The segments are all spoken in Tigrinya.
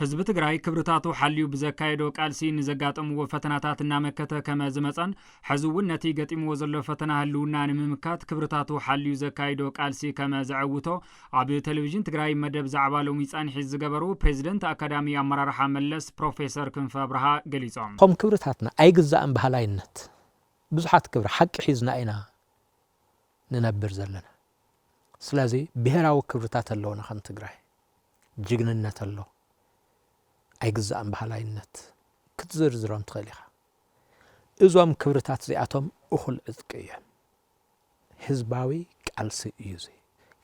ህዝብ ትግራይ ክብርታቱ ሓልዩ ብዘካየዶ ቃልሲ ንዘጋጠምዎ ፈተናታት እናመከተ ከመ ዝመፀን ሕዝውን ነቲ ገጢምዎ ዘሎ ፈተና ህልውና ንምምካት ክብርታቱ ሓልዩ ዘካየዶ ቃልሲ ከመ ዘዕውቶ ኣብ ቴሌቪዥን ትግራይ መደብ ዛዕባ ሎሚ ጻንሒት ዝገበሩ ፕሬዚደንት አካዳሚ አመራርሓ መለስ ፕሮፌሰር ክንፈ አብርሃ ገሊጾም ከም ክብርታትና ኣይግዛእን ባህላይነት ብዙሓት ክብሪ ሓቂ ሒዝና ኢና ንነብር ዘለና ስለዚ ብሄራዊ ክብርታት ኣለውና ከም ትግራይ ጅግንነት ኣሎ ኣይግዛእን ባህላይነት ክትዝርዝሮም ትኽእል ኢኻ እዞም ክብርታት እዚኣቶም እኹል ዕጥቂ እዮም ህዝባዊ ቃልሲ እዩ እዚ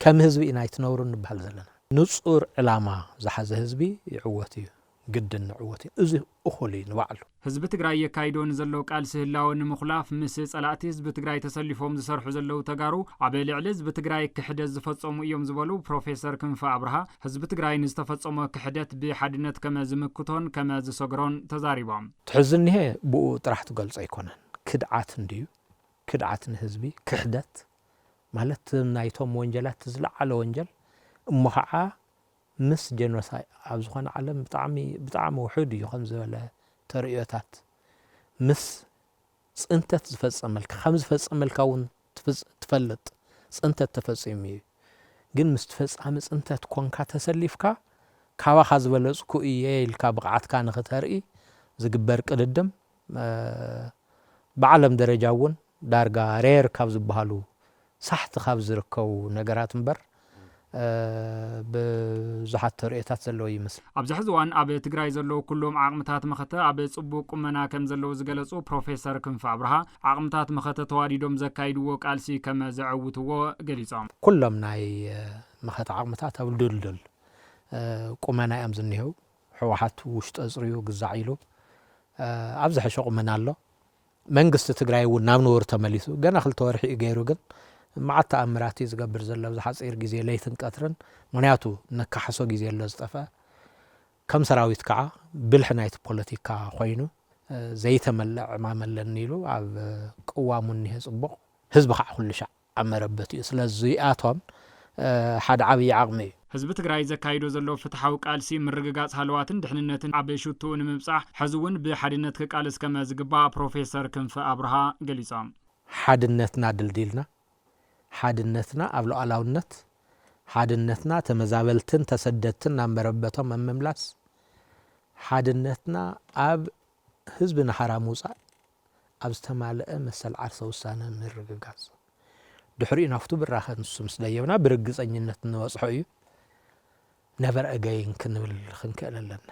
ከም ህዝቢ ኢና ይትነብሩ ንበሃል ዘለና ንጹር ዕላማ ዝሓዘ ህዝቢ ይዕወት እዩ ግድን ንዕወት እዩ እዚ እኹል እዩ ንባዕሉ ህዝቢ ትግራይ የካይዶ ንዘለዉ ቃልሲ ህላወ ንምኽላፍ ምስ ጸላእቲ ህዝቢ ትግራይ ተሰሊፎም ዝሰርሑ ዘለዉ ተጋሩ ኣብ ልዕሊ ህዝቢ ትግራይ ክሕደት ዝፈጸሙ እዮም ዝበሉ ፕሮፌሰር ክንፈ አብርሃ ህዝቢ ትግራይ ንዝተፈጸመ ክሕደት ብሓድነት ከመ ዝምክቶን ከመ ዝሰግሮን ተዛሪቦም ትሕዝኒሄ ብኡ ጥራሕ ትገልጾ ኣይኮነን ክድዓት እንድዩ ክድዓት ንህዝቢ ክሕደት ማለት ናይቶም ወንጀላት ዝለዓለ ወንጀል እሞ ከዓ ምስ ጀኖሳይድ ኣብ ዝኾነ ዓለም ብጣዕሚ ውሑድ እዩ ከም ዝበለ ተርእዮታት ምስ ጽንተት ዝፈጸመልካ ከም ዝፈጸመልካ እውን ትፈልጥ ጽንተት ተፈጺሙ እዩ ግን ምስ ተፈጻሚ ጽንተት ኮንካ ተሰሊፍካ ካባኻ ዝበለጽኩ እየ ኢልካ ብቕዓትካ ንኽተርኢ ዝግበር ቅድድም ብዓለም ደረጃ እውን ዳርጋ ሬር ካብ ዝበሃሉ ሳሕቲ ካብ ዝርከቡ ነገራት እምበር ብዙሓት ተርእዮታት ዘለዎ ይመስል ኣብዚ ሕዚ እዋን ኣብ ትግራይ ዘለዉ ኩሎም ዓቕምታት መኸተ ኣብ ጽቡቕ ቁመና ከም ዘለዉ ዝገለጹ ፕሮፌሰር ክንፈ አብርሃ ዓቕምታት መኸተ ተዋዲዶም ዘካይድዎ ቃልሲ ከመ ዘዕውትዎ ገሊጾም ኩሎም ናይ መኸተ ዓቕምታት ኣብ ድልድል ቁመና እዮም ዝኒሄው ሕወሓት ውሽጢ ኣጽርዩ ግዛዕ ኢሉ ኣብ ዝሐሸ ቁመና ኣሎ መንግስቲ ትግራይ እውን ናብ ነበሩ ተመሊሱ ገና 2 ወርሒ እዩ ገይሩ ግን ማዓት ተኣምራት ዝገብር ዘሎ ዝሓፂር ግዜ ለይትን ቀትርን ምክንያቱ ነካሕሶ ግዜ ኣሎ ዝጠፈ ከም ሰራዊት ከዓ ብልሕ ናይቲ ፖለቲካ ኮይኑ ዘይተመልዕ ማመለኒ ኢሉ ኣብ ቅዋሙ እኒሄ ጽቡቕ ህዝቢ ከዓ ኩሉ ሻዕ ኣመረበት እዩ ስለዚ ኣቶም ሓደ ዓብዪ ዓቕሚ እዩ ህዝቢ ትግራይ ዘካይዶ ዘሎ ፍትሓዊ ቃልሲ ምርግጋጽ ሃለዋትን ድሕንነትን ኣብ ሽቱኡ ንምብጻሕ ሕዚ እውን ብሓድነት ክቃልስ ከመ ዝግባእ ፕሮፌሰር ክንፈ አብርሃ ገሊጾም ሓድነትና ድልዲልና ሓድነትና ኣብ ሉዓላውነት ሓድነትና ተመዛበልትን ተሰደድትን ናብ መረበቶም መምምላስ ሓድነትና ኣብ ህዝቢ ንሓራ ምውፃእ ኣብ ዝተማልአ መሰል ዓርሰ ውሳነ ምርግጋጽ ድሕሪኡ ናፍቱ ብራኸ ንሱ ምስ ደየብና ብርግጸኝነት ንወጽሖ እዩ ነበር ኣገይን ክንብል ክንክእል ኣለና